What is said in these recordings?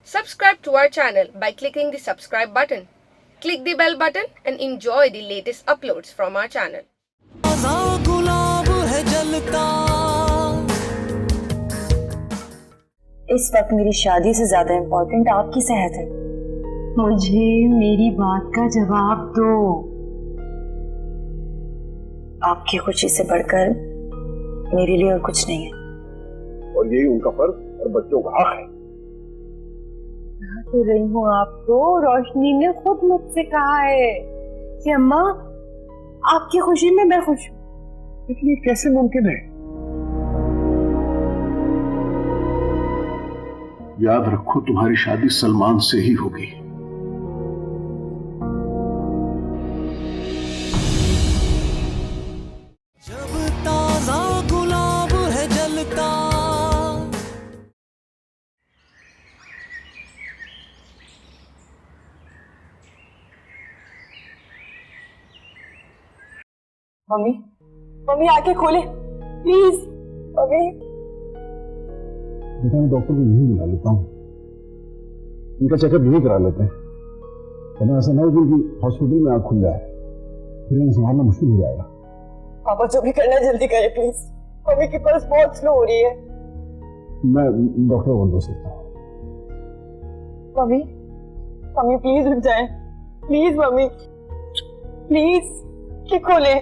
Subscribe to our channel by clicking the subscribe button. Click the bell button and enjoy the latest uploads from our channel. गुलाब है जलता। इस वक्त मेरी शादी से ज्यादा इम्पोर्टेंट आपकी सेहत है। मुझे मेरी बात का जवाब दो। आपकी खुशी से बढ़कर मेरे लिए और कुछ नहीं है। और यही उनका फर्ज और बच्चों का हक है। तो रही हूँ आपको, रोशनी ने खुद मुझसे कहा है कि अम्मा आपकी खुशी में मैं खुश हूँ। लेकिन ये कैसे मुमकिन है? याद रखो तुम्हारी शादी सलमान से ही होगी। जब ताजा गुलाब है जलता। मम्मी, मम्मी आके खोले प्लीज। मम्मी, बेटा मैं डॉक्टर को यही बुला लेता हूँ, उनका चेकअप यही करा लेते हैं। वरना ऐसा ना हो कि हॉस्पिटल में आँख खुल जाए, फिर इन्हें संभालना मुश्किल हो जाएगा। पापा जो भी करना जल्दी करें प्लीज। मम्मी की पल्स बहुत स्लो हो रही है। मैं डॉक्टर को बोल सकता हूँ। मम्मी, मम्मी प्लीज उठ जाए प्लीज। मम्मी प्लीज कि खोले।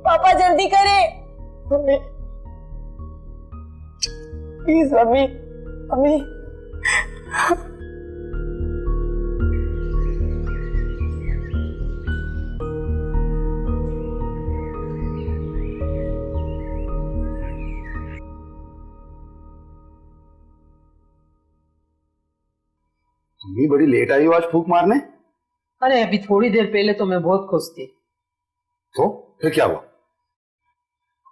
पापा जल्दी करे। Mummy please. मम्मी, मम्मी तुम बड़ी लेट आई हो आज फूंक मारने। अरे अभी थोड़ी देर पहले तो मैं बहुत खुश थी। तो फिर क्या हुआ?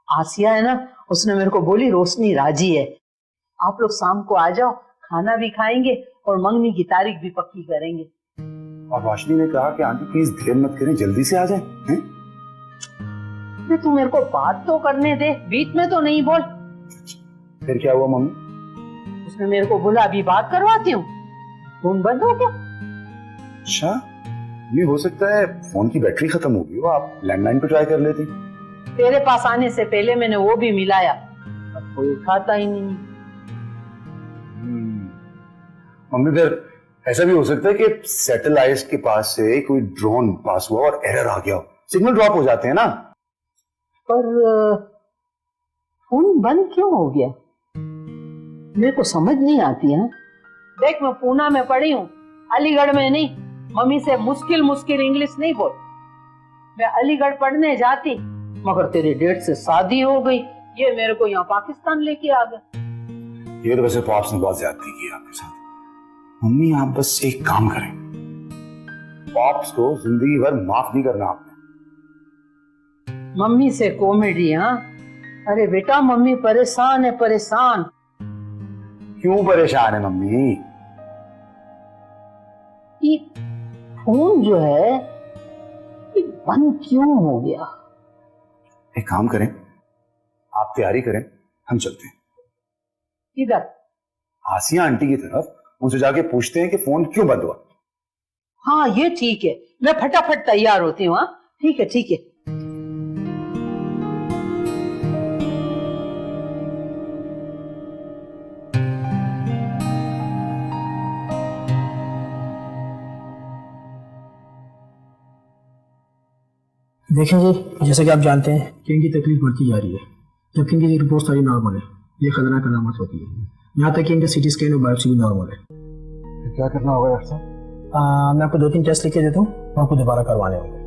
आसिया है ना, उसने मेरे को बोली रोशनी राजी है, आप लोग शाम को आ जाओ, खाना भी खाएंगे और मंगनी की तारीख भी पक्की करेंगे। और रोशनी ने कहा कि आंटी प्लीज देर मत करें, जल्दी से आ जाएं। हैं? तू मेरे को बात तो करने दे, बीच में तो नहीं बोल। फिर क्या हुआ मम्मी? उसने मेरे को बोला अभी बात करवाती हूँ। फोन बंद हो गया। अच्छा, ये हो सकता है फोन की बैटरी खत्म हो गई हो, आप लैंडलाइन पे ट्राई कर लेते। तेरे पास आने से पहले मैंने वो भी मिलाया, अब कोई उठाता ही नहीं। मम्मी फिर ऐसा भी हो सकता है कि सैटेलाइट के पास से कोई ड्रोन पास हुआ और एरर आ गया हो, सिग्नल ड्रॉप हो जाते हैं ना। पर फोन बंद क्यों हो गया, मेरे को समझ नहीं आती है। देख मैं पूना में पढ़ी हूँ, अलीगढ़ में नहीं। मम्मी से मुश्किल मुश्किल इंग्लिश नहीं बोल। मैं अलीगढ़ पढ़ने जाती, मगर तेरे डेट से शादी हो गई, ये मेरे को यहाँ पाकिस्तान लेके आ गया। ये तो वैसे पॉप्स ने बहुत ज्यादती की आपके साथ। मम्मी आप बस एक काम करें, पॉप्स को जिंदगी भर माफ नहीं करना आपने। मम्मी से कॉमेडी? हाँ अरे बेटा, मम्मी परेशान है, परेशान। क्यों परेशान है मम्मी? ये फोन जो है ये बंद क्यों हो गया? एक काम करें, आप तैयारी करें, हम चलते हैं इधर आसिया आंटी की तरफ, उनसे जाके पूछते हैं कि फोन क्यों बंद हुआ। हाँ ये ठीक है, मैं फटाफट तैयार होती हूँ। हाँ ठीक है ठीक है। देखें जी, जैसे कि आप जानते हैं कि इनकी तकलीफ बढ़ती जा रही है, जबकि इनकी रिपोर्ट सारी नॉर्मल है। ये खतरनाक अलामत होती है, यहाँ तक कि इनका सीटी स्कैन और बायोप्सी भी नॉर्मल है। तो क्या करना होगा डॉक्टर साहब? मैं आपको 2-3 टेस्ट लिख के देता हूँ, वो आपको दोबारा करवाने होंगे।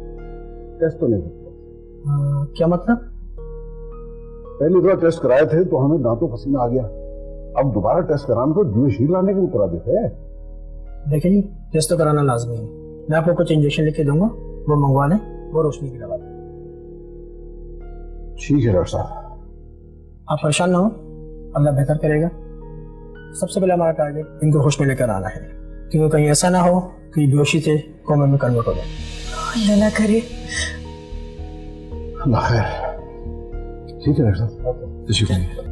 टेस्ट तो नहीं करते? क्या मतलब? पहली बार टेस्ट कराए थे तो हमें दांतों पसीना आ गया, अब दोबारा टेस्ट कराने को जीवशील लाने के लिए करा देते हैं। देखें जी, टेस्ट तो कराना लाजमी है। मैं आपको कुछ इंजेक्शन लिख के दूंगा, वो मंगवा लें, वो रोशनी की दवा। ठीक है डॉक्टर साहब। आप परेशान ना हो, अल्लाह बेहतर करेगा। सबसे पहले हमारा टारगेट इनको होश में लेकर आना है, क्योंकि कहीं ऐसा ना हो कि बेहोशी से कोमा में कन्वर्ट हो जाए। अल्लाह ना करे। अल्लाह खैर। ठीक है डॉक्टर साहब, शुक्रिया।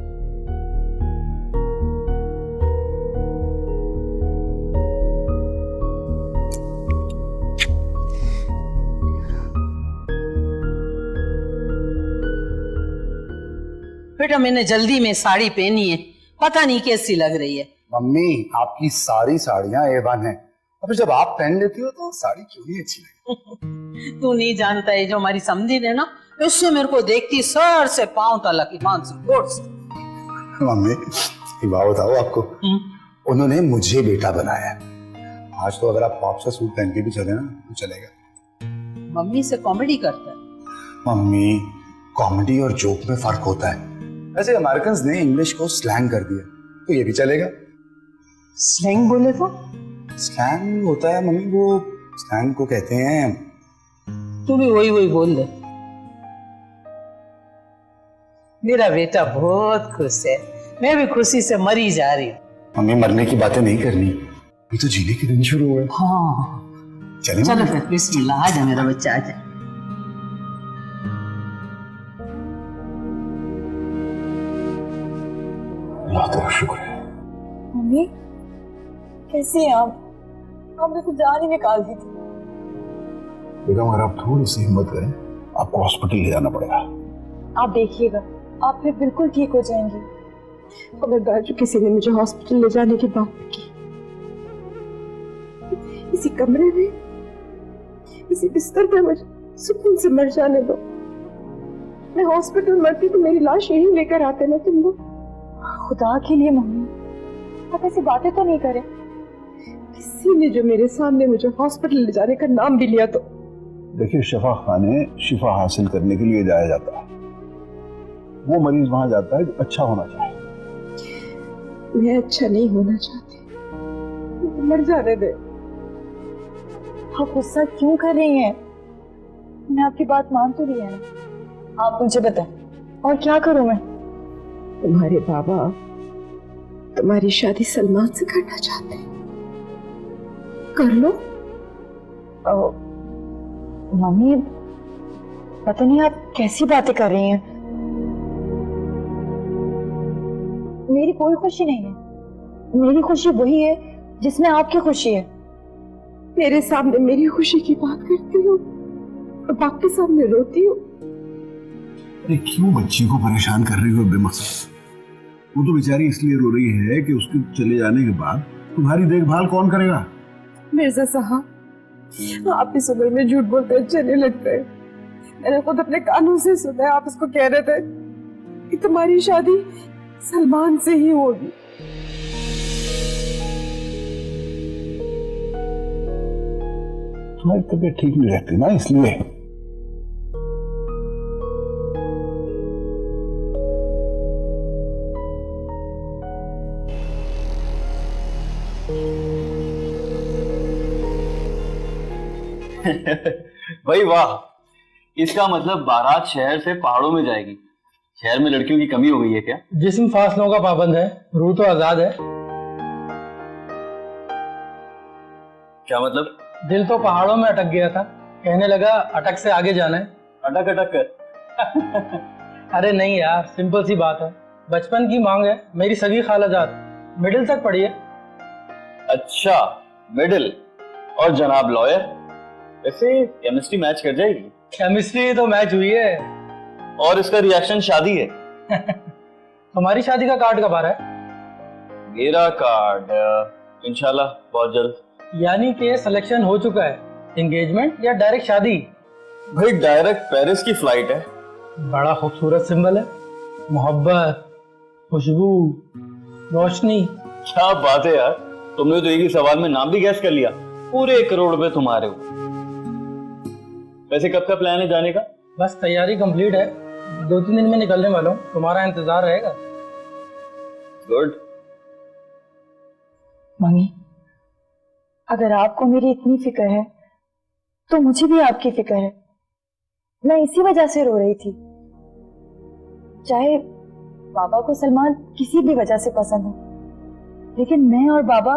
बेटा मैंने जल्दी में साड़ी पहनी है, पता नहीं कैसी लग रही है। मम्मी आपकी सारी साड़ियां A1 है, और फिर जब आप पहन लेती हो तो साड़ी क्यों नहीं अच्छी लगती। तू नहीं जानता है, जो हमारी समझी है ना, उससे मेरे को देखती सर से पांव तक ईमान से गोड़ से। मम्मी एक बात बताओ आपको, उन्होंने मुझे बेटा बनाया है। आज तो अगर आप पॉप सा सूट पहन के भी चले ना तो चलेगा। मम्मी से कॉमेडी करता है। मम्मी कॉमेडी और जोक में फर्क होता है। वैसे अमेरिकन ने इंग्लिश को स्लैंग कर दिया तो ये भी चलेगा। स्लैंग बोले तो? स्लैंग होता है मम्मी, वो स्लैंग को कहते हैं। तू भी वही वही बोल दे। मेरा बेटा बहुत खुश है, मैं भी खुशी से मरी जा रही हूँ। मम्मी मरने की बातें नहीं करनी, ये तो जीने के दिन शुरू हुए। हाँ चले चलो फिर, बिस्मिल्लाह, आजा मेरा बच्चा आजा। अल्लाह तेरा शुक्र है। मम्मी कैसे हैं आप? मेरे को जान ही निकाल दी थी। बेगम अगर आप थोड़ी सी हिम्मत करें आपको हॉस्पिटल ले जाना पड़ेगा। आप देखिएगा, आप फिर बिल्कुल ठीक हो जाएंगी। खबरदार जो किसी ने मुझे हॉस्पिटल ले जाने की बात की, इसी कमरे में, इसी बिस्तर पे मुझे सुकून से मर जाने दो। मैं हॉस्पिटल मरती तो मेरी लाश यहीं लेकर आते ना तुम लोग। खुदा के लिए मम्मी, आप ऐसी बातें तो नहीं करें। किसी ने जो मेरे सामने मुझे हॉस्पिटल ले जाने का नाम भी लिया तो। देखिए शिफा खाने शिफा हासिल करने के लिए जाया जाता है, वो मरीज वहां जाता है जो अच्छा होना चाहे। मैं अच्छा नहीं होना चाहती, मर जाने दे। आप गुस्सा क्यों कर रही हैं? मैं आपकी बात मान तो रही है ना। आप मुझे बताएं, और क्या करूं मैं? तुम्हारे बाबा तुम्हारी शादी सलमान से करना चाहते हैं, कर लो। मम्मी पता नहीं आप कैसी बातें कर रही हैं। मेरी कोई खुशी नहीं है, मेरी खुशी वही है जिसमें आपकी खुशी है। मेरे सामने मेरी खुशी की बात करती हो और बाप के सामने रोती हो। अरे क्यों बच्ची को परेशान कर रही हो बेमकसद? वो तो बेचारी इसलिए रो रही है कि उसके चले जाने के बाद तुम्हारी देखभाल कौन करेगा? मिर्जा साहब, आप इस उम्र में झूठ बोलते अच्छे नहीं लगते। मैंने खुद अपने कानों से सुना है, आप इसको कह रहे थे कि तुम्हारी शादी सलमान से ही होगी। तुम्हारी तबीयत ठीक नहीं रहती ना, इसलिए। भाई वाह, इसका मतलब बारात शहर से पहाड़ों में जाएगी। शहर में लड़कियों की कमी हो गई है क्या? जिस्म फासलों का पाबंद है, रूह तो आजाद है। क्या मतलब? दिल तो पहाड़ों में अटक गया था, कहने लगा अटक से आगे जाना है। अटक अटक कर। अरे नहीं यार, सिंपल सी बात है, बचपन की मांग है। मेरी सगी खालाजाद मिडिल तक पढ़ी है। अच्छा मिडिल, और जनाब लॉयर। वैसे केमिस्ट्री मैच कर जाएगी? केमिस्ट्री तो मैच हुई है। और इसका रिएक्शन शादी है। तुम्हारी शादी का कार्ड कब आ रहा है? मेरा कार्ड इंशाल्लाह बहुत जल्द। यानी कि सिलेक्शन हो चुका है, एंगेजमेंट या डायरेक्ट शादी? भाई डायरेक्ट पेरिस की फ्लाइट है। बड़ा खूबसूरत सिंबल है, मोहब्बत, खुशबू, रोशनी। क्या बात है यार, तुमने तो एक ही सवाल में नाम भी गैस कर लिया। पूरे 1 करोड़ रुपए तुम्हारे हो। वैसे कब का प्लान है जाने का? बस तैयारी कंप्लीट है, 2-3 दिन में निकलने वाला हूँ, तुम्हारा इंतजार रहेगा। गुड। मम्मी अगर आपको मेरी इतनी फिक्र है तो मुझे भी आपकी फिक्र है। मैं इसी वजह से रो रही थी। चाहे बाबा को सलमान किसी भी वजह से पसंद हो, लेकिन मैं और बाबा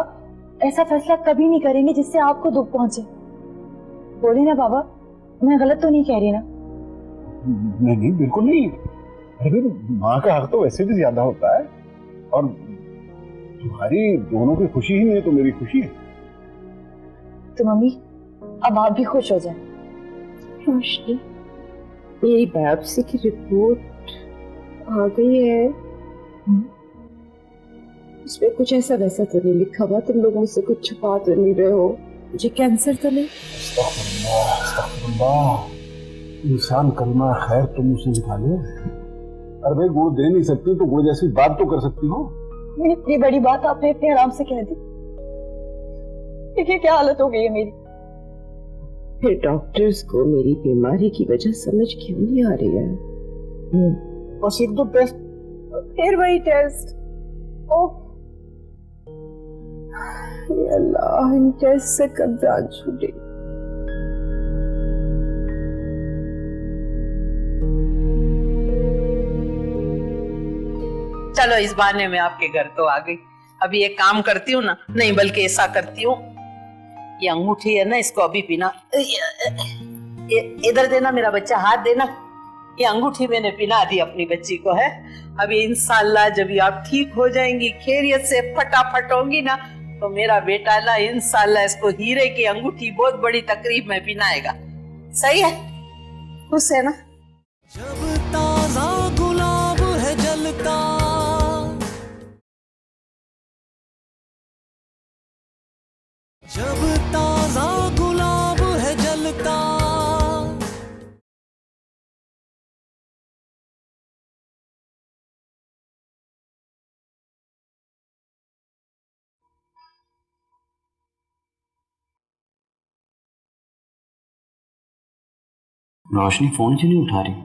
ऐसा फैसला कभी नहीं करेंगे जिससे आपको दुख पहुंचे। बोले ना बाबा, मैं गलत तो नहीं कह रही ना? नहीं नहीं बिल्कुल नहीं। अरे माँ का हक तो वैसे भी ज्यादा होता है, और तुम्हारी दोनों की खुशी ही नहीं तो मेरी खुशी है। तो मम्मी अब आप भी खुश हो जाएं। रोशनी, मेरी बायोप्सी की रिपोर्ट आ गई है। उसमें कुछ ऐसा वैसा तो नहीं लिखा हुआ? तुम लोग मुझसे कुछ छुपा तो नहीं रहे हो? मुझे कैंसर तो नहीं? इंसान कलमा खैर तुम उसे निकालो। अरे भाई गुड़ दे नहीं सकती तो गुड़ जैसी बात तो कर सकती हो। मेरी इतनी बड़ी बात आपने इतने आराम से कह दी। देखिए क्या हालत हो गई है मेरी। फिर डॉक्टर्स को मेरी बीमारी की वजह समझ क्यों नहीं आ रही है? बस एक दो टेस्ट। फिर वही टेस्ट। ओ ये अल्लाह, इन टेस्ट से कब जान छूटे। चलो इस बहाने में आपके घर तो आ गई। अभी एक काम करती हूँ ना, नहीं बल्कि ऐसा करती हूँ, ये अंगूठी है ना, इसको अभी पीना। इधर देना मेरा बच्चा, हाथ देना। ये अंगूठी मैंने पिला दी अपनी बच्ची को है। अभी इंशाल्लाह जब भी आप ठीक हो जाएंगी, खैरियत से फटाफट होंगी ना, तो मेरा बेटा ना इंशाल्लाह इसको हीरे की अंगूठी बहुत बड़ी तकरीब में पिनाएगा। सही है? खुश है ना? जब ताजा गुलाब है जलता, जब ताजा गुलाब है जलता, रोशनी फोन क्यों नहीं उठा रही?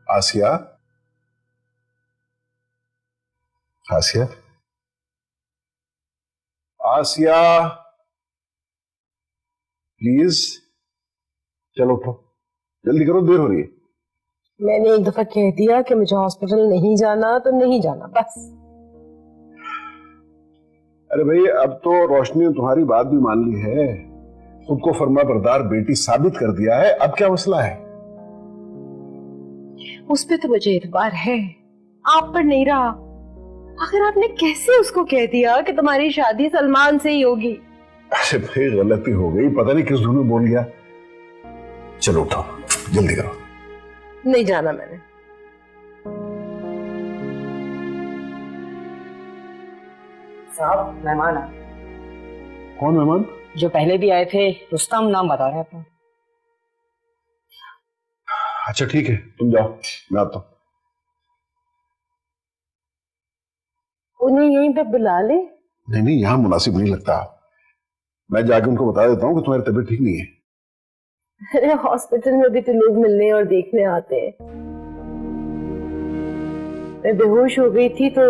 आसिया, आसिया, आसिया, प्लीज चलो उठो, जल्दी करो, देर हो रही है। मैंने एक दफा कह दिया कि मुझे हॉस्पिटल नहीं जाना तो नहीं जाना, बस। अरे भाई अब तो रोशनी ने तुम्हारी बात भी मान ली है, खुद को फर्मा बरदार बेटी साबित कर दिया है, अब क्या मसला है? उस पे तो मुझे एतबार है, आप पर नहीं रहा। आखिर आपने कैसे उसको कह दिया कि तुम्हारी शादी सलमान से ही होगी? अरे भाई गलती हो गई, पता नहीं किस धुन में बोल गया। चलो उठो, जल्दी करो। नहीं जाना मैंने। साहब मेहमान आ। कौन मेहमान? जो पहले भी आए थे, रुस्तम नाम बता रहे अपना। अच्छा ठीक है, तुम जाओ, मैं आता हूं। उन्हें यहीं पे बुला ले। नहीं नहीं, यहाँ मुनासिब नहीं लगता। मैं जाके उनको बता देता हूँ कि तुम्हारी तबीयत ठीक नहीं है। अरे हॉस्पिटल में भी तो लोग मिलने और देखने आते हैं। मैं बेहोश हो गई थी तो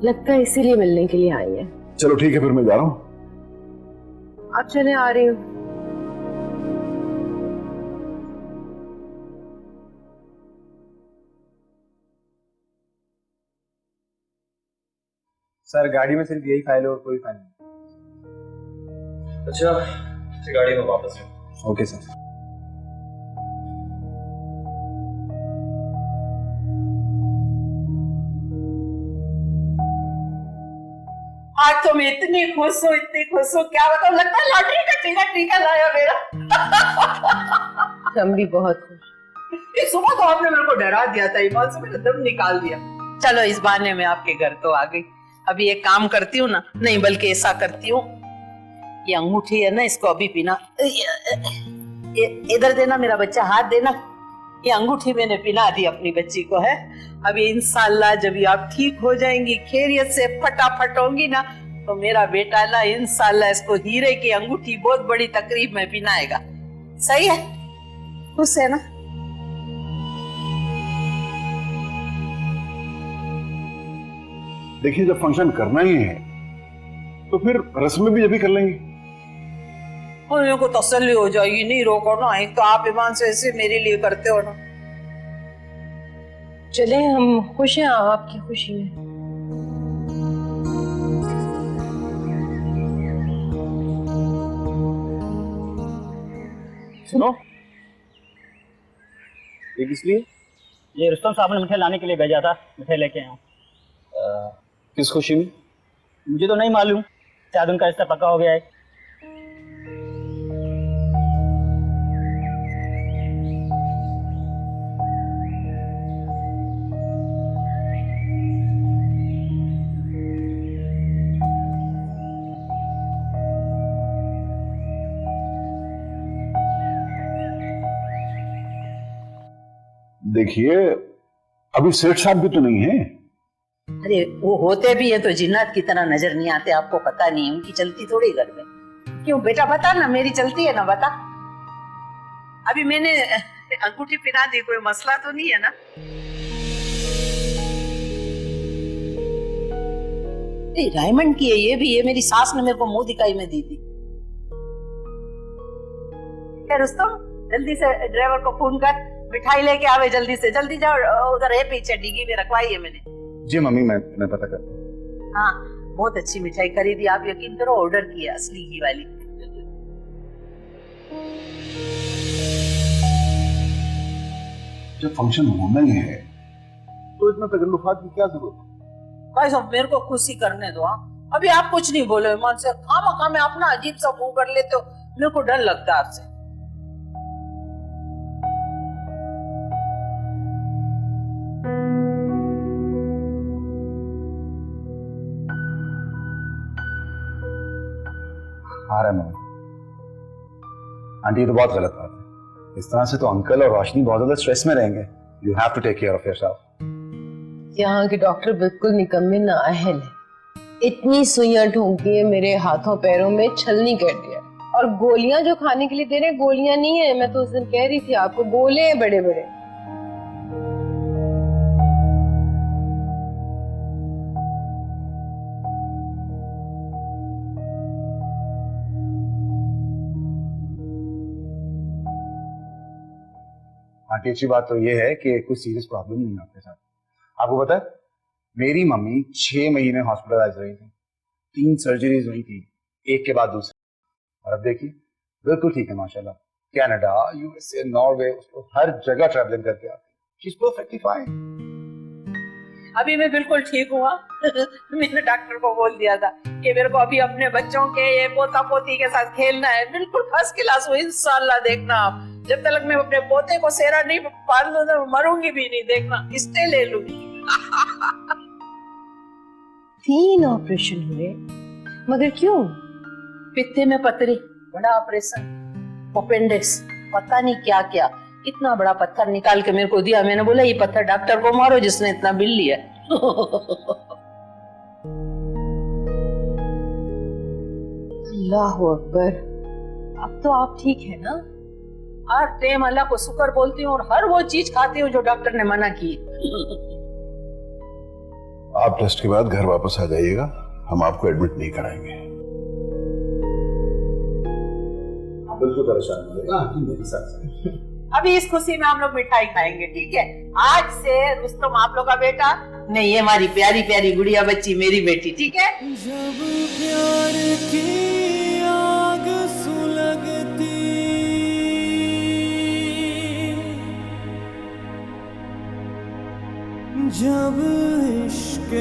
लगता है इसीलिए मिलने के लिए आई है। चलो ठीक है, फिर मैं जा रहा हूँ। आप चले, आ रही हूँ। सर गाड़ी में सिर्फ यही फाइल है और कोई फाइल नहीं। अच्छा, गाड़ी में वापस जाओ। Okay sir. आज तो मैं इतनी खुश हूँ, इतनी खुश हूँ, क्या बताऊँ, लगता है लॉटरी का टिकट निकल आया मेरा। हम भी बहुत खुश। ये सुबह तो आपने मेरे को डरा दिया था, ईमान से मेरा दम निकाल दिया। चलो इस बहाने में आपके घर तो आ गई। अभी एक काम करती हूँ ना, नहीं बल्कि ऐसा करती हूँ, ये अंगूठी है ना, इसको अभी पीना। इधर देना मेरा बच्चा, हाथ देना। ये अंगूठी मैंने पिला दी अपनी बच्ची को है। अभी इंशाल्लाह जब भी आप ठीक हो जाएंगी, खैरियत से फटाफट होंगी ना, तो मेरा बेटा ना इंशाल्लाह इसको हीरे की अंगूठी बहुत बड़ी तकरीब में पिनाएगा। सही है? खुश है ना? देखिए जब फंक्शन करना ही है तो फिर रस्में भी अभी कर लेंगे। मेरे को तसल्ली हो जाएगी, नहीं रोको ना, एक तो आप ईमान से ऐसे मेरे लिए करते हो ना। चले, हम खुश हैं आपकी खुशी में। सुनो, ये किस लिए? ये रुस्तम साहब ने मिठाई लाने के लिए भेजा था, मिठाई लेके आया हूँ। किस खुशी में? मुझे तो नहीं मालूम, शायद उनका रिश्ता पक्का हो गया है। देखिए, अभी सेठ साहब भी तो नहीं है। अरे वो होते भी है तो जिन्नात की तरह नजर नहीं आते, आपको पता नहीं है उनकी चलती थोड़ी घर में। क्यों बेटा बता ना, मेरी चलती है ना, बता। अभी मैंने अंगूठी पहना दी, कोई मसला तो नहीं है ना? रायमंड की है ये भी, ये मेरी सास ने मेरे को मुंह दिखाई में दी थी। क्या रुस्तम, जल्दी से ड्राइवर को फोन कर, मिठाई लेके आवे जल्दी से, जल्दी जाओ, उधर है पीछे डिग्गी में रखवाई है मैंने। जी मम्मी, मैं पता कर। हाँ बहुत अच्छी मिठाई खरीदी, आप यकीन करो ऑर्डर किया, असली घी वाली। जब फंक्शन होना ही है तो इतना तकल्लुफात की क्या जरूरत? भाई साहब मेरे को खुशी करने दो। हाँ अभी आप कुछ नहीं बोले, मन से खामा में अपना अजीब सा मुंह कर लेते हो, मेरे को डर लगता है आपसे। आ रहा है मम्मी। आंटी, ये तो बहुत गलत बात है। इस तरह से तो अंकल और रोशनी बहुत ज्यादा स्ट्रेस में रहेंगे। You have to take care of yourself. यहाँ के डॉक्टर बिल्कुल निकम्मे नाअहल है। इतनी सुइयां ठोंकी है मेरे हाथों पैरों में, छलनी कर दिया। और गोलियां जो खाने के लिए दे रहे हैं, गोलियां नहीं है। मैं तो उस दिन कह रही थी आपको, गोले हैं बड़े बड़े। आंटी, अच्छी बात तो ये है कि कोई सीरियस प्रॉब्लम नहीं है आपके साथ। आपको पता है, मेरी मम्मी 6 महीने हॉस्पिटलाइज रही थी, 3 सर्जरीज हुई थी, एक के बाद दूसरी, और अब देखिए बिल्कुल ठीक है माशाल्लाह। कनाडा, यूएसए, नॉर्वे, उसको हर जगह ट्रैवलिंग करके आती है। She is perfectly fine. अभी मैं बिल्कुल ठीक हुआ। मैंने डॉक्टर को बोल दिया था कि मेरे को अभी अपने बच्चों के ये पोता पोती के साथ खेलना है, बिल्कुल फर्स्ट क्लास हो। इंशाल्लाह देखना आप, जब तक मैं अपने पोते को सेहरा नहीं पाल लूं तो मरूंगी भी नहीं, देखना स्टे ले लूंगी। 3 ऑपरेशन हुए, मगर क्यों? पित्ते में पथरी, बड़ा ऑपरेशन, अपेंडिक्स, पता नहीं क्या क्या। इतना बड़ा पत्थर निकाल के मेरे को दिया, मैंने बोला ये पत्थर डॉक्टर को मारो जिसने इतना बिल लिया। अल्लाह अकबर। अब तो आप ठीक है ना? हर टाइम अल्लाह को शुक्र बोलती हूँ और हर वो चीज खाती हूँ जो डॉक्टर ने मना की। आप टेस्ट के बाद घर वापस आ जाइएगा, हम आपको एडमिट नहीं कराएंगे। बिल्कुल परेशान मत मेरे साथ। अभी इस खुशी में हम लोग मिठाई खाएंगे, ठीक है? आज से रुस्तम आप लोग का बेटा नहीं, ये हमारी प्यारी प्यारी गुड़िया बच्ची मेरी बेटी, ठीक है? जब प्यार की आग सुलगती, जब इश्क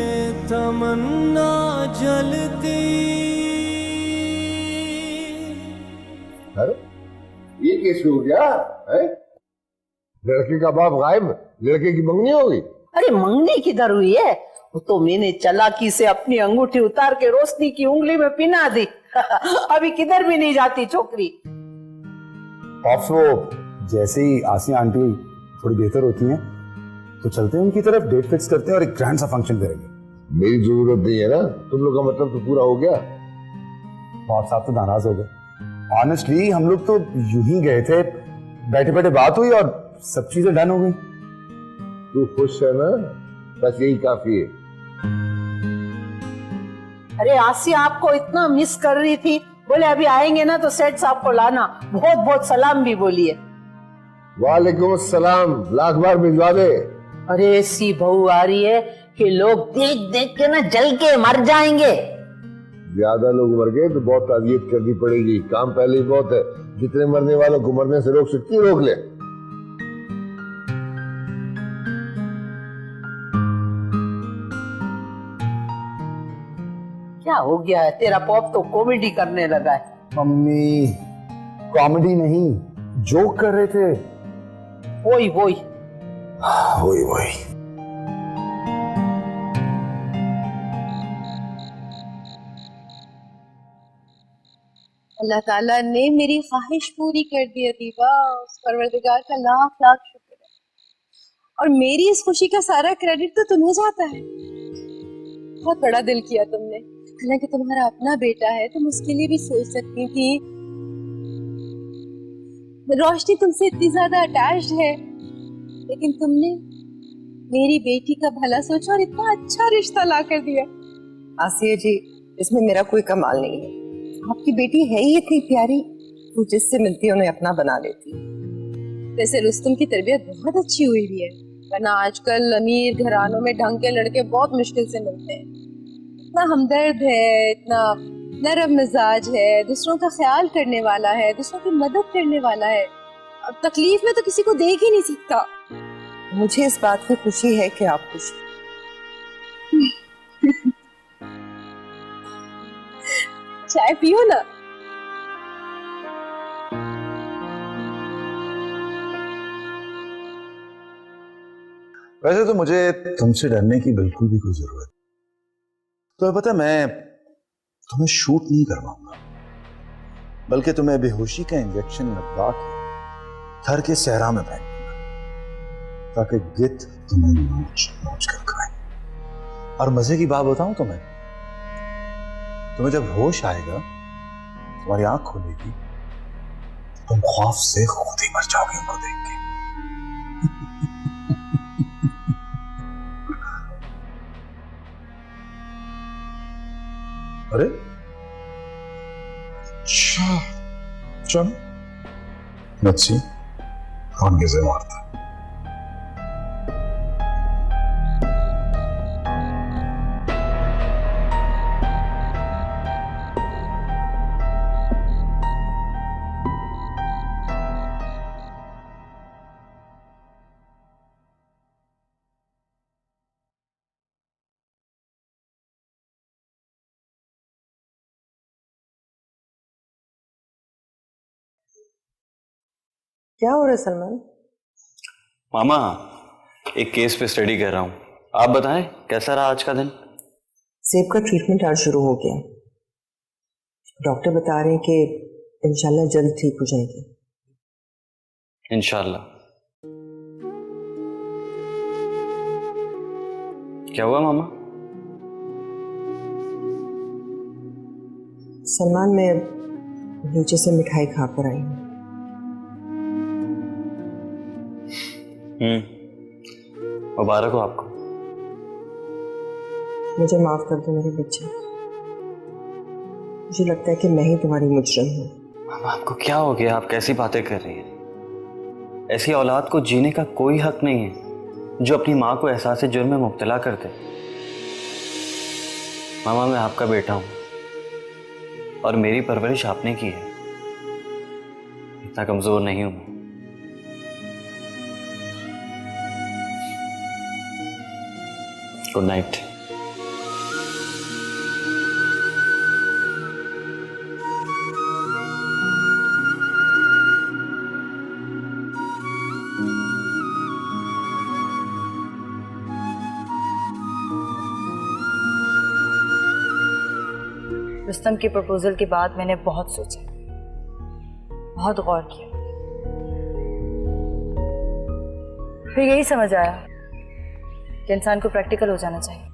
तमन्ना जलती। अरे ये कैसे हो गया है? लड़के का बाप गायब, लड़के की मंगनी हो गई। अरे मंगनी किधर हुई है? वो तो मैंने चालाकी से अपनी अंगूठी उतार के रोशनी की उंगली में पिना दी। अभी किधर भी नहीं जाती छोकरी। वो जैसे ही आसिया आंटी थोड़ी बेहतर होती हैं तो चलते हैं उनकी तरफ, डेट फिक्स करते हैं और एक ग्रैंड सा फंक्शन करेंगे। मेरी जरूरत नहीं है ना, तुम लोग का मतलब तो पूरा हो गया। बाप साहब तो नाराज हो गए। ऑनेस्टली हम लोग तो यूं ही गए थे, बैठे बैठे बात हुई और सब चीजें डन हो गई। तू खुश है ना? बस यही काफी है। अरे आसिया आपको इतना मिस कर रही थी, बोले अभी आएंगे ना तो सेठ साहब को लाना, बहुत बहुत सलाम भी बोलिए। वालेकुम अस्सलाम, लाख बार भिजवा दे। अरे ऐसी बहू आ रही है कि लोग देख देख के ना जल के मर जाएंगे। ज्यादा लोग मर गए तो बहुत ताजियत करनी पड़ेगी, काम पहले ही बहुत है। जितने मरने वालों को मरने से रोक सकती है रोक ले। क्या हो गया है? तेरा पॉप तो कॉमेडी करने लगा है। मम्मी कॉमेडी नहीं, जोक कर रहे थे। वही वही वही वही। अल्लाह ताला ने मेरी ख्वाहिश पूरी कर दी अतीबा, उस परवरदिगार का लाख लाख शुक्र है। और मेरी इस खुशी का सारा क्रेडिट तो तुम्हें जाता है। बहुत बड़ा दिल किया तुमने। हालांकि तुम्हारा अपना बेटा है, तुम उसके लिए भी सोच सकती थी। रोशनी तुमसे इतनी ज्यादा अटैच्ड है, लेकिन तुमने मेरी बेटी का भला सोचा और इतना अच्छा रिश्ता ला कर दिया। आसिया जी, इसमें मेरा कोई कमाल नहीं है। आपकी बेटी है ही इतनी प्यारी, वो जिससे मिलती है उन्हें अपना बना लेती है। वैसे रुस्तम की तरबियत बहुत अच्छी हुई भी है, वरना आजकल अमीर घरानों में ढंग के लड़के बहुत मुश्किल से मिलते हैं। इतना हमदर्द है, इतना नरम मिजाज है, दूसरों का ख्याल करने वाला है, दूसरों की मदद करने वाला है। अब तकलीफ में तो किसी को देख ही नहीं सकता। मुझे इस बात की खुशी है कि आप खुश हैं। चाय पियो ना। वैसे तो मुझे तुमसे डरने की बिल्कुल भी कोई जरूरत नहीं। तो पता है, मैं तुम्हें शूट नहीं करवाऊंगा, बल्कि तुम्हें बेहोशी का इंजेक्शन लगवा के थर के सहरा में फेंक दूंगा, ताकि गिद्ध तुम्हें नोच नोच कर खाए। और मजे की बात बताऊं तुम्हें जब होश आएगा, तुम्हारी आंख खुलेगी, तुम खौफ से खुद ही मर जाओगे उनको देख के। अरे अच्छा, चल लेट्स सी कौन किसे मारता है। क्या हो रहा है सलमान? मामा एक केस पे स्टडी कर रहा हूँ, आप बताएं कैसा रहा आज का दिन? सेब का ट्रीटमेंट आज शुरू हो गया। डॉक्टर बता रहे हैं कि इंशाल्लाह जल्द ठीक हो जाएगी। इंशाल्लाह। क्या हुआ मामा? सलमान, मैं नीचे से मिठाई खा कर आई हूँ। मुबारक हो आपको। मुझे माफ कर दो मेरे बच्चे, मुझे लगता है कि मैं ही तुम्हारी मुजरिम हूँ। मामा आपको क्या हो गया? आप कैसी बातें कर रही हैं? ऐसी औलाद को जीने का कोई हक नहीं है जो अपनी माँ को एहसास जुर्म में मुब्तला कर दे। मामा मैं आपका बेटा हूं और मेरी परवरिश आपने की है, इतना कमजोर नहीं हूं मैं। Good night. रुस्तम के प्रपोजल के बाद मैंने बहुत सोचा, बहुत गौर किया, फिर यही समझ आया कि इंसान को प्रैक्टिकल हो जाना चाहिए।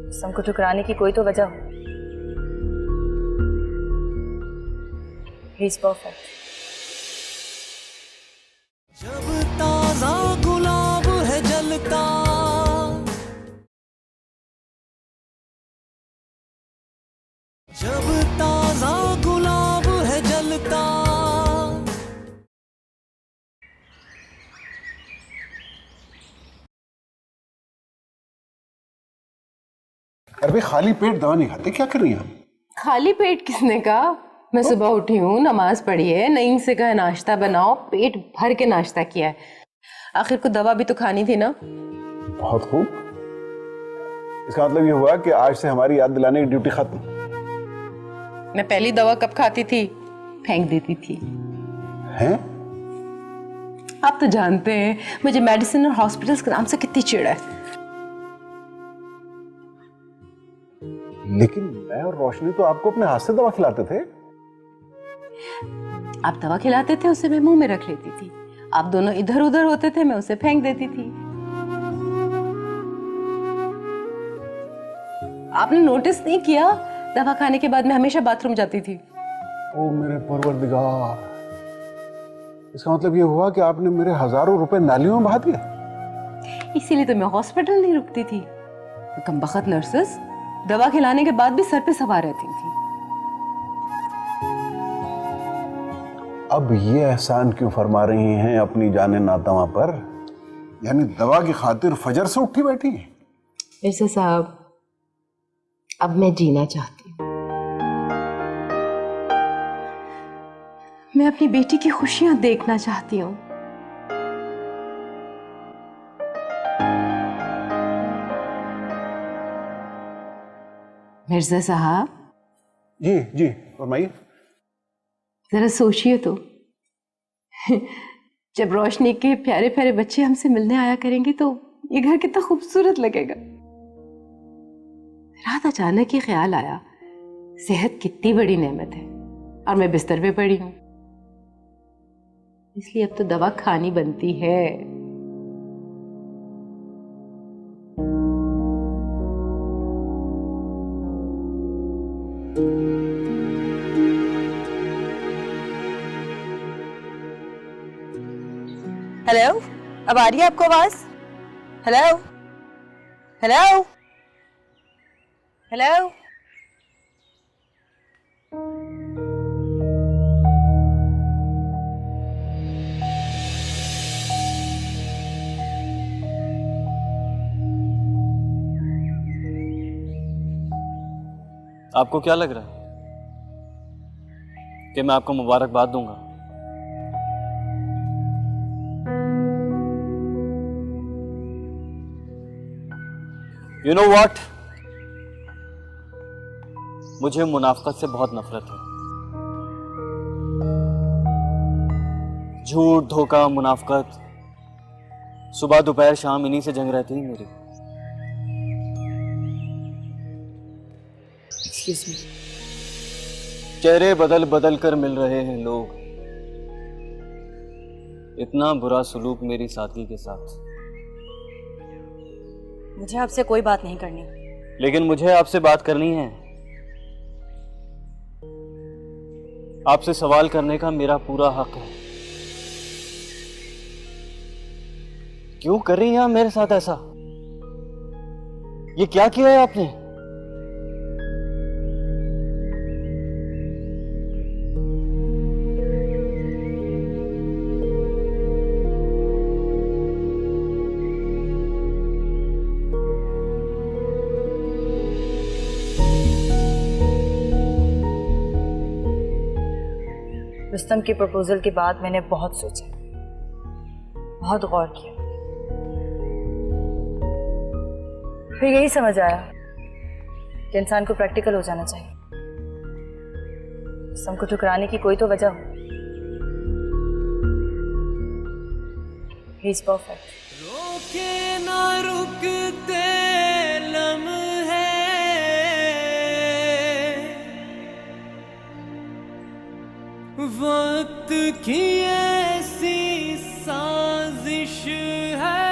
रुस्तम को ठुकराने की कोई तो वजह हो। He is perfect. जब ताजा गुलाब है जलता, जब ताजा गुलाब है जलता, अरे भाई खाली पेट दवा नहीं खाते, क्या कर रही हैं? खाली पेट किसने कहा? मैं सुबह उठी हूँ, नमाज पढ़ी है, नईम से कहा नाश्ता बनाओ, पेट भर के नाश्ता किया है। आखिर को दवा भी तो खानी थी ना। बहुत खूब। इसका मतलब ये हुआ कि आज से हमारी याद दिलाने की ड्यूटी खत्म। मैं पहली दवा कब खाती थी? फेंक देती थी। हैं? आप तो जानते हैं मुझे मेडिसिन और हॉस्पिटल्स के नाम से कितनी चिढ़ है। लेकिन मैं और रोशनी तो आपको अपने हाथ से दवा खिलाते थे। आप दवा खिलाते थे, उसे मैं मुंह में रख लेती थी। आप दोनों इधर उधर होते थे, मैं उसे फेंक देती थी। आपने नोटिस नहीं किया? दवा खाने के बाद मैं हमेशा बाथरूम जाती थी। ओ मेरे परवरदिगार, इसका मतलब ये हुआ कि आपने मेरे हजारों रुपए नालियों में बहा दिए। इसीलिए तो मैं हॉस्पिटल नहीं रुकती थी। कमबख्त नर्सेस दवा खिलाने के बाद भी सर पे सवार रहती थी। अब ये एहसान क्यों फरमा रही हैं अपनी जाने नातवा पर? यानी दवा की खातिर फजर से उठी बैठी हैं? मिर्जा साहब, अब मैं जीना चाहती हूँ। मैं अपनी बेटी की खुशियां देखना चाहती हूँ। मिर्जा साहब। जी जी फरमाइए। जरा सोचिए तो, जब रोशनी के प्यारे प्यारे बच्चे हमसे मिलने आया करेंगे तो ये घर कितना खूबसूरत लगेगा। रात अचानक ही ख्याल आया, सेहत कितनी बड़ी नेमत है और मैं बिस्तर पे पड़ी हूं, इसलिए अब तो दवा खानी बनती है। हेलो, अब आ रही है आपको आवाज? Hello hello hello. आपको क्या लग रहा है कि मैं आपको मुबारकबाद दूंगा? You know what? मुझे मुनाफकत से बहुत नफरत है। झूठ, धोखा, मुनाफकत, सुबह दोपहर शाम इन्हीं से जंग रहती है मेरी। Excuse me. चेहरे बदल बदल कर मिल रहे हैं लोग, इतना बुरा सलूक मेरी साथी के साथ। मुझे आपसे कोई बात नहीं करनी। लेकिन मुझे आपसे बात करनी है। आपसे सवाल करने का मेरा पूरा हक है। क्यों कर रही हैं आप मेरे साथ ऐसा? ये क्या किया है आपने? रुस्तम के प्रपोजल के बाद मैंने बहुत सोचा, बहुत गौर किया, फिर यही समझ आया कि इंसान को प्रैक्टिकल हो जाना चाहिए। रुस्तम को ठुकराने की कोई तो वजह हो। He is perfect. रोके ना रुकते लम्हे, वक्त की ऐसी साजिश है,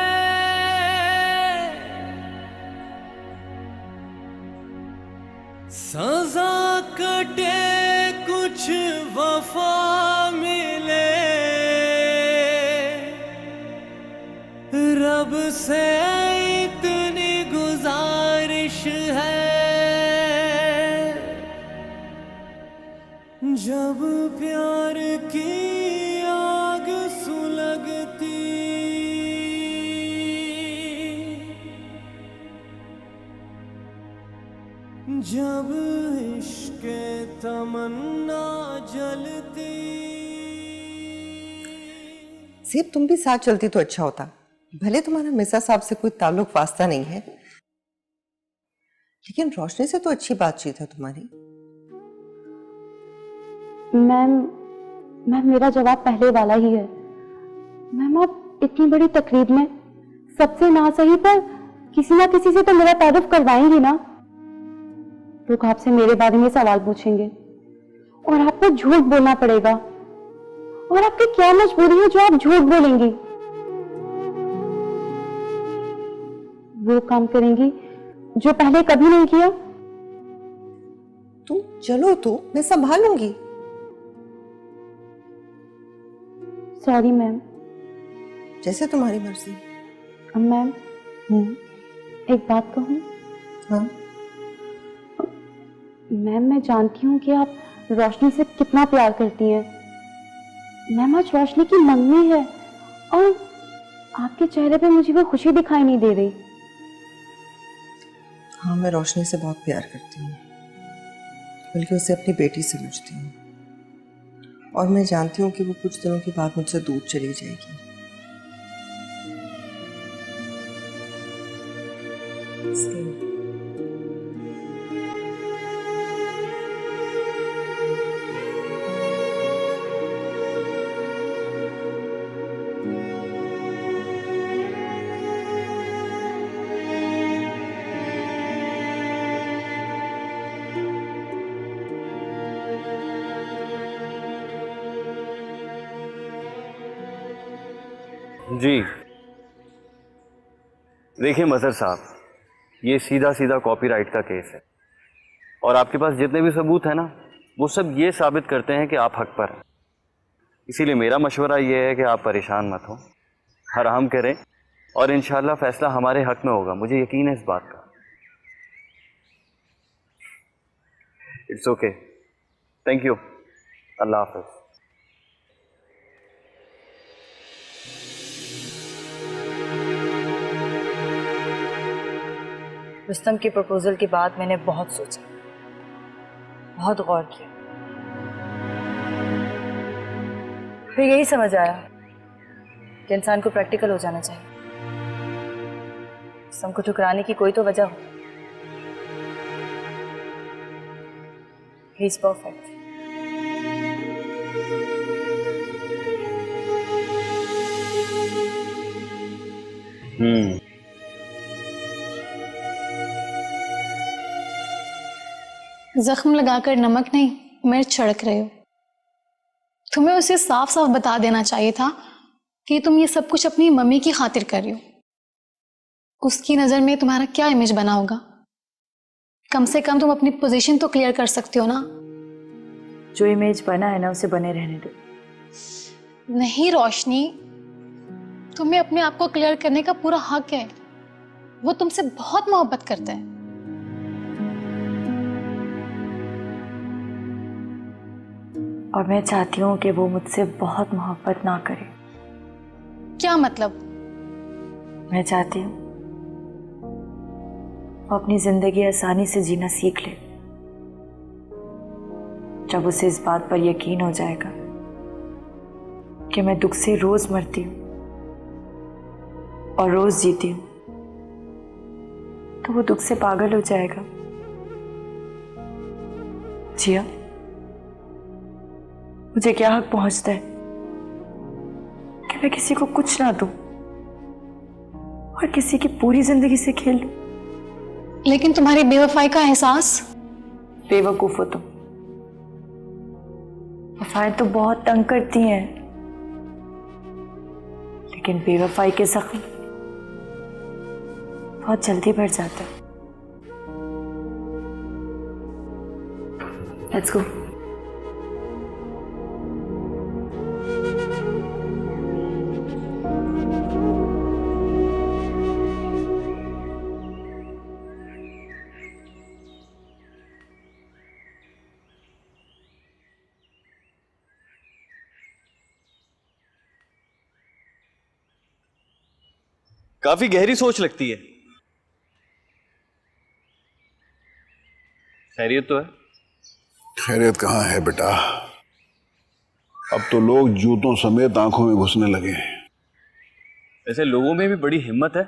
सजा कटे कुछ वफा मिले, रब से इतनी गुजारिश है, जब प्यार की आग सुलगती, जब इश्क तमन्ना जलती। सेब तुम भी साथ चलती तो अच्छा होता। भले तुम्हारा मिर्जा साहब से कोई ताल्लुक वास्ता नहीं है, लेकिन रोशनी से तो अच्छी बातचीत है तुम्हारी। मैम मेरा जवाब पहले वाला ही है। मैम आप इतनी बड़ी तकरीब में सबसे ना सही पर किसी ना किसी से तो मेरा तारुफ करवाएंगी ना। लोग आपसे मेरे बारे में सवाल पूछेंगे और आपको झूठ बोलना पड़ेगा। और आपकी क्या मजबूरी है जो आप झूठ बोलेंगी? वो काम करेंगी जो पहले कभी नहीं किया। तुम चलो तो मैं संभालूंगी। Sorry ma'am. जैसे तुम्हारी मर्जी। मैम एक बात कहूँ? हाँ। मैम मैं जानती हूँ कि आप रोशनी से कितना प्यार करती हैं। मैम आज रोशनी की मंगनी है और आपके चेहरे पे मुझे वो खुशी दिखाई नहीं दे रही। हाँ, मैं रोशनी से बहुत प्यार करती हूँ, बल्कि उसे अपनी बेटी समझती हूँ। और मैं जानती हूँ कि वो कुछ दिनों के बाद मुझसे दूर चली जाएगी। जी देखिए मजहर साहब, ये सीधा सीधा कॉपीराइट का केस है और आपके पास जितने भी सबूत है ना, वो सब ये साबित करते हैं कि आप हक पर हैं। इसीलिए मेरा मशवरा ये है कि आप परेशान मत हो, आराम करें और इंशाल्लाह फैसला हमारे हक में होगा। मुझे यकीन है इस बात का। इट्स ओके, थैंक यू, अल्लाह हाफिज। रुस्तम की प्रपोजल के बाद मैंने बहुत सोचा, बहुत गौर किया, फिर यही समझ आया कि इंसान को प्रैक्टिकल हो जाना चाहिए। रुस्तम को ठुकराने की कोई तो वजह हो। He is perfect. जख्म लगाकर नमक नहीं मिर्च छिड़क रहे हो। तुम्हें उसे साफ साफ बता देना चाहिए था कि तुम ये सब कुछ अपनी मम्मी की खातिर कर रही हो। उसकी नज़र में तुम्हारा क्या इमेज बना होगा? कम से कम तुम अपनी पोजीशन तो क्लियर कर सकती हो ना। जो इमेज बना है ना, उसे बने रहने दो। नहीं रोशनी, तुम्हें अपने आप को क्लियर करने का पूरा हक है। वो तुमसे बहुत मोहब्बत करता है। और मैं चाहती हूँ कि वो मुझसे बहुत मोहब्बत ना करे। क्या मतलब? मैं चाहती हूँ वो अपनी जिंदगी आसानी से जीना सीख ले। जब उसे इस बात पर यकीन हो जाएगा कि मैं दुख से रोज मरती हूँ और रोज जीती हूँ, तो वो दुख से पागल हो जाएगा। जिया, मुझे क्या हक पहुंचता है कि मैं किसी को कुछ ना दूं और किसी की पूरी जिंदगी से खेल लूं? लेकिन तुम्हारी बेवफाई का एहसास। बेवकूफ हो तुम। वफाएं तो बहुत तंग करती हैं, लेकिन बेवफाई के जख्म बहुत जल्दी बढ़ जाता है। Let's go. काफी गहरी सोच लगती है। खैरियत तो है? खैरियत कहाँ है बेटा, अब तो लोग जूतों समेत आंखों में घुसने लगे हैं। वैसे लोगों में भी बड़ी हिम्मत है,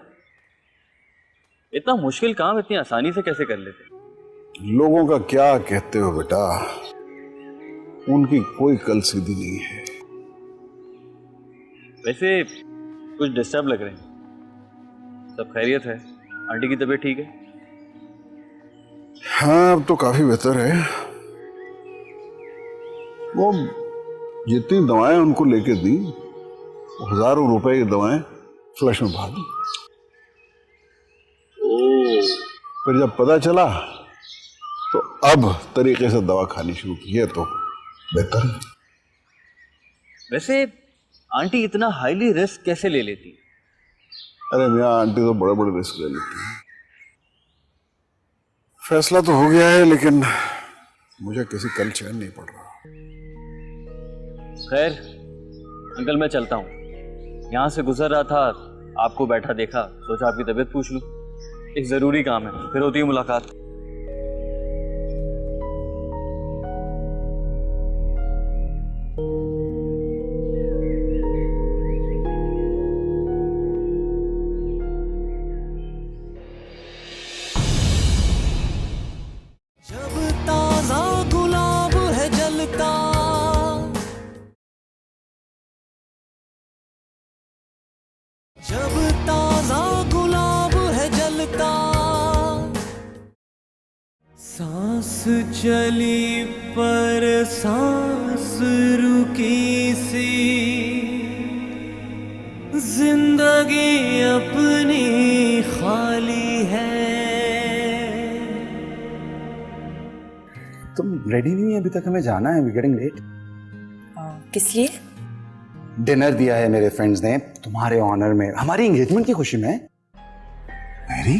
इतना मुश्किल काम इतनी आसानी से कैसे कर लेते? लोगों का क्या कहते हो बेटा, उनकी कोई कल सीधी नहीं है। वैसे कुछ डिस्टर्ब लग रहे हैं, सब खैरियत है? आंटी की तबीयत ठीक है? हाँ अब तो काफी बेहतर है। वो जितनी दवाएं उनको लेके दी, हजारों रुपए की दवाएं फ्लश में बहा दी। फिर जब पता चला तो अब तरीके से दवा खानी शुरू की है तो बेहतर है। वैसे आंटी इतना हाईली रिस्क कैसे ले लेती? अरे मियाँ आंटी तो बड़े बड़े रिस्क ले लेती है। फैसला तो हो गया है लेकिन मुझे किसी कल चैन नहीं पड़ रहा। खैर अंकल मैं चलता हूँ, यहाँ से गुजर रहा था आपको बैठा देखा, सोचा आपकी तबीयत पूछ लूँ। एक जरूरी काम है, फिर होती है मुलाकात। जब ताजा गुलाब है जलता, जब ताजा गुलाब है जलता, सांस चली पर सांस रुकी सी, जिंदगी अपनी खाली है। तुम रेडी नहीं है अभी तक, हमें जाना है, वी गेटिंग लेट। किस लिए? डिनर दिया है मेरे फ्रेंड्स ने तुम्हारे ऑनर में, हमारी एंगेजमेंट की खुशी में। मैरी